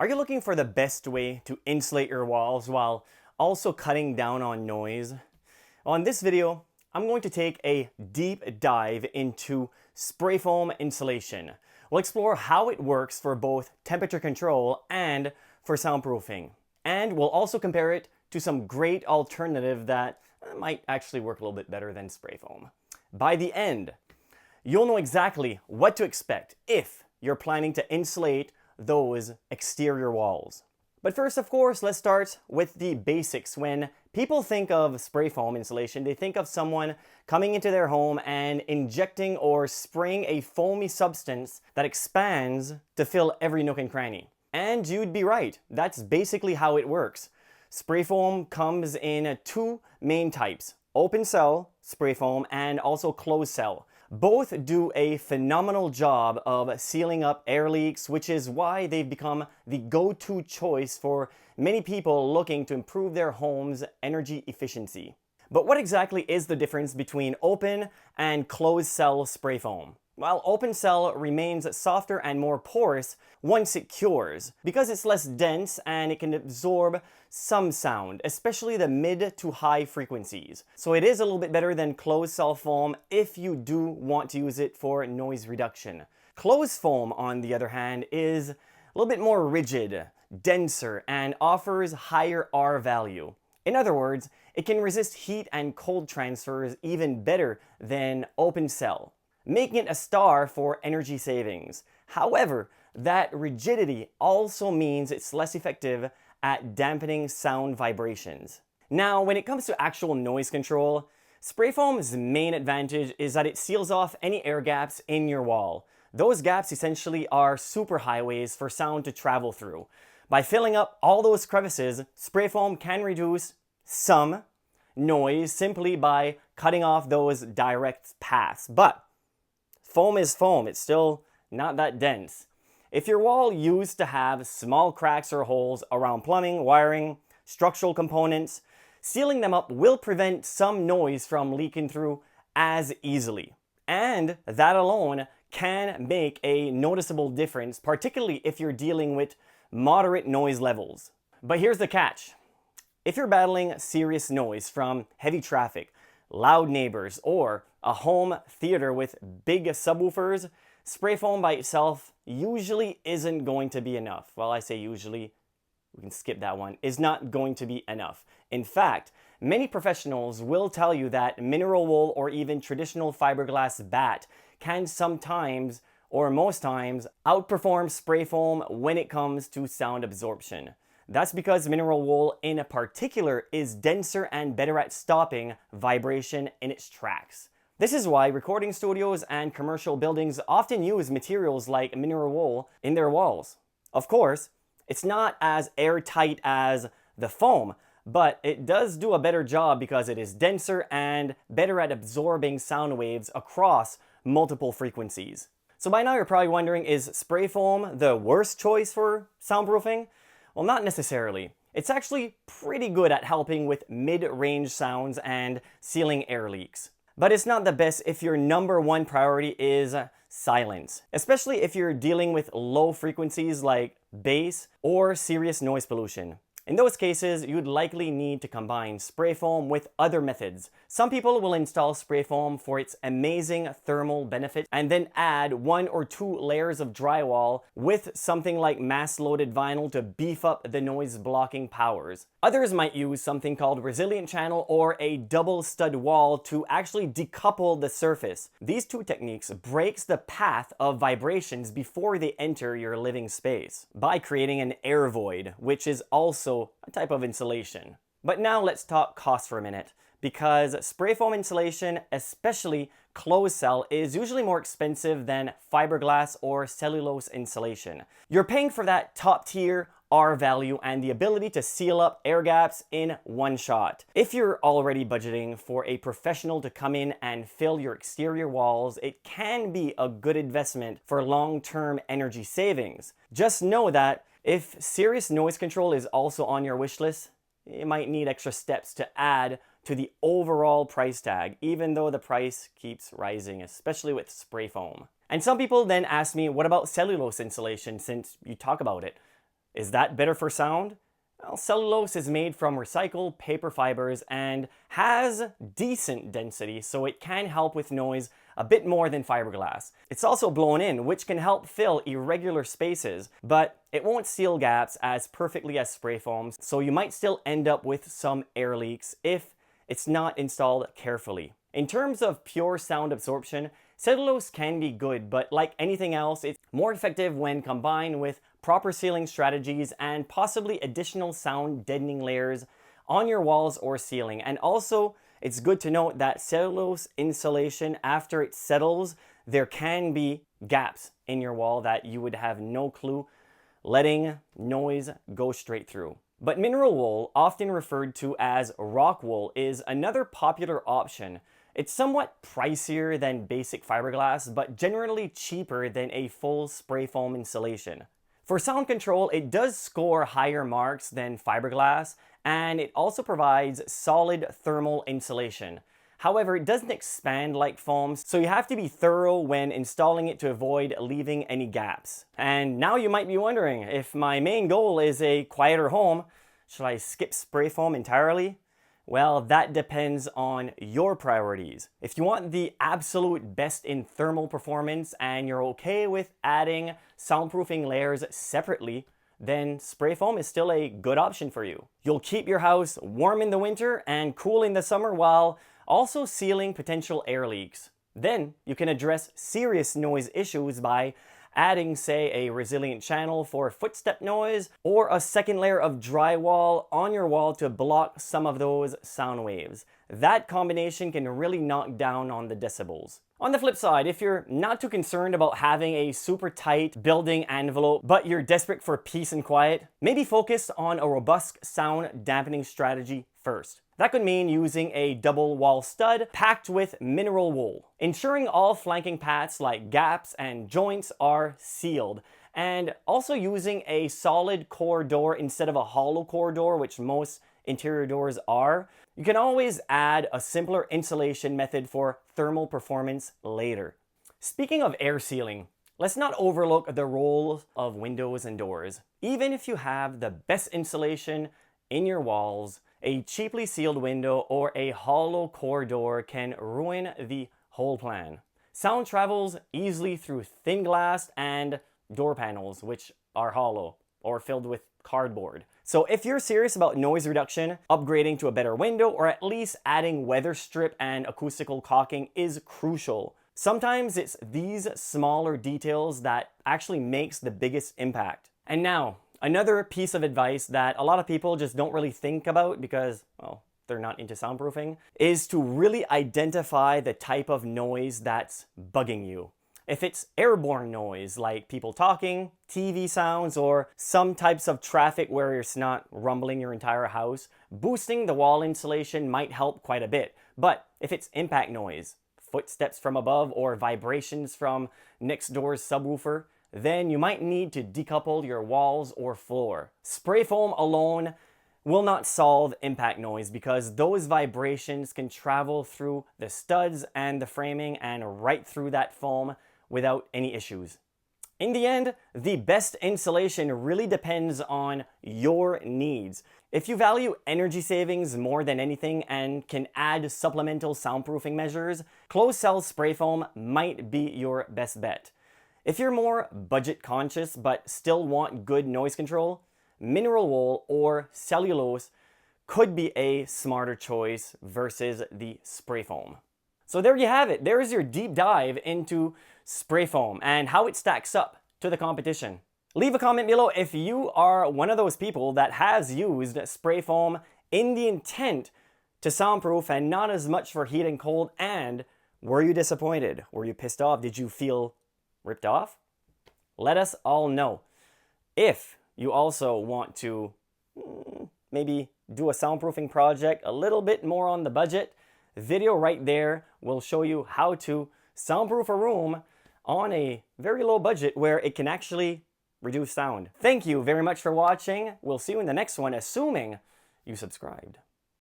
Are you looking for the best way to insulate your walls while also cutting down on noise? On this video, I'm going to take a deep dive into spray foam insulation. We'll explore how it works for both temperature control and for soundproofing. And we'll also compare it to some great alternative that might actually work a little bit better than spray foam. By the end, you'll know exactly what to expect if you're planning to insulate those exterior walls. But first, of course, let's start with the basics. When people think of spray foam insulation, they think of someone coming into their home and injecting or spraying a foamy substance that expands to fill every nook and cranny. And you'd be right, that's basically how it works. Spray foam comes in two main types: open cell spray foam and also closed cell. Both do a phenomenal job of sealing up air leaks, which is why they've become the go-to choice for many people looking to improve their home's energy efficiency. But what exactly is the difference between open and closed cell spray foam? Well, open cell remains softer and more porous once it cures because it's less dense and it can absorb some sound, especially the mid to high frequencies. So it is a little bit better than closed cell foam if you do want to use it for noise reduction. Closed foam, on the other hand, is a little bit more rigid, denser, and offers higher R value. In other words, it can resist heat and cold transfers even better than open cell, making it a star for energy savings. However, that rigidity also means it's less effective at dampening sound vibrations. Now, when it comes to actual noise control, spray foam's main advantage is that it seals off any air gaps in your wall. Those gaps essentially are superhighways for sound to travel through. By filling up all those crevices, spray foam can reduce some noise simply by cutting off those direct paths. But foam is foam, it's still not that dense. If your wall used to have small cracks or holes around plumbing, wiring, structural components, sealing them up will prevent some noise from leaking through as easily. And that alone can make a noticeable difference, particularly if you're dealing with moderate noise levels. But here's the catch. If you're battling serious noise from heavy traffic, loud neighbors, or a home theater with big subwoofers, spray foam by itself usually isn't going to be enough. Well, I say usually, we can skip that one, is not going to be enough. In fact, many professionals will tell you that mineral wool or even traditional fiberglass batt can sometimes, or most times, outperform spray foam when it comes to sound absorption. That's because mineral wool in particular is denser and better at stopping vibration in its tracks. This is why recording studios and commercial buildings often use materials like mineral wool in their walls. Of course, it's not as airtight as the foam, but it does do a better job because it is denser and better at absorbing sound waves across multiple frequencies. So by now you're probably wondering, is spray foam the worst choice for soundproofing? Well, not necessarily. It's actually pretty good at helping with mid-range sounds and sealing air leaks. But it's not the best if your number one priority is silence, especially if you're dealing with low frequencies like bass or serious noise pollution. In those cases, you'd likely need to combine spray foam with other methods. Some people will install spray foam for its amazing thermal benefit and then add 1 or 2 layers of drywall with something like mass-loaded vinyl to beef up the noise blocking powers. Others might use something called resilient channel or a double stud wall to actually decouple the surface. These two techniques breaks the path of vibrations before they enter your living space by creating an air void, which is also a type of insulation. But now let's talk cost for a minute, because spray foam insulation, especially closed cell, is usually more expensive than fiberglass or cellulose insulation. You're paying for that top tier R value and the ability to seal up air gaps in one shot. If you're already budgeting for a professional to come in and fill your exterior walls, it can be a good investment for long-term energy savings. Just know that if serious noise control is also on your wish list, you might need extra steps to add to the overall price tag, even though the price keeps rising, especially with spray foam. And some people then ask me, what about cellulose insulation, since you talk about it? Is that better for sound? Well, cellulose is made from recycled paper fibers and has decent density, so it can help with noise a bit more than fiberglass. It's also blown in, which can help fill irregular spaces, but it won't seal gaps as perfectly as spray foams, so you might still end up with some air leaks if it's not installed carefully. In terms of pure sound absorption, cellulose can be good, but like anything else, it's more effective when combined with proper sealing strategies and possibly additional sound deadening layers on your walls or ceiling. And also, it's good to note that cellulose insulation, after it settles, there can be gaps in your wall that you would have no clue, letting noise go straight through. But mineral wool, often referred to as rock wool, is another popular option. It's somewhat pricier than basic fiberglass, but generally cheaper than a full spray foam insulation. For sound control, it does score higher marks than fiberglass, and it also provides solid thermal insulation. However, it doesn't expand like foams, so you have to be thorough when installing it to avoid leaving any gaps. And now you might be wondering, if my main goal is a quieter home, should I skip spray foam entirely? Well, that depends on your priorities. If you want the absolute best in thermal performance and you're okay with adding soundproofing layers separately, then spray foam is still a good option for you. You'll keep your house warm in the winter and cool in the summer while also sealing potential air leaks. Then you can address serious noise issues by adding, say, a resilient channel for footstep noise or a second layer of drywall on your wall to block some of those sound waves. That combination can really knock down on the decibels. On the flip side, if you're not too concerned about having a super tight building envelope, but you're desperate for peace and quiet, maybe focus on a robust sound dampening strategy first. That could mean using a double wall stud packed with mineral wool, ensuring all flanking paths like gaps and joints are sealed, and also using a solid core door instead of a hollow core door, which most interior doors are. You can always add a simpler insulation method for thermal performance later. Speaking of air sealing, let's not overlook the role of windows and doors. Even if you have the best insulation in your walls, a cheaply sealed window or a hollow core door can ruin the whole plan. Sound travels easily through thin glass and door panels, which are hollow or filled with cardboard. So if you're serious about noise reduction, upgrading to a better window or at least adding weather strip and acoustical caulking is crucial. Sometimes it's these smaller details that actually makes the biggest impact. And now, another piece of advice that a lot of people just don't really think about because, well, they're not into soundproofing, is to really identify the type of noise that's bugging you. If it's airborne noise, like people talking, TV sounds, or some types of traffic where it's not rumbling your entire house, boosting the wall insulation might help quite a bit. But if it's impact noise, footsteps from above, or vibrations from next door's subwoofer, then you might need to decouple your walls or floor. Spray foam alone will not solve impact noise because those vibrations can travel through the studs and the framing and right through that foam without any issues. In the end, the best insulation really depends on your needs. If you value energy savings more than anything and can add supplemental soundproofing measures, closed cell spray foam might be your best bet. If you're more budget conscious but still want good noise control, mineral wool or cellulose could be a smarter choice versus the spray foam. So there you have it. There's your deep dive into spray foam and how it stacks up to the competition. Leave a comment below if you are one of those people that has used spray foam in the intent to soundproof and not as much for heat and cold, and were you disappointed? Were you pissed off? Did you feel ripped off? Let us all know. If you also want to maybe do a soundproofing project a little bit more on the budget, video right there will show you how to soundproof a room on a very low budget where it can actually reduce sound. Thank you very much for watching. We'll see you in the next one, assuming you subscribed.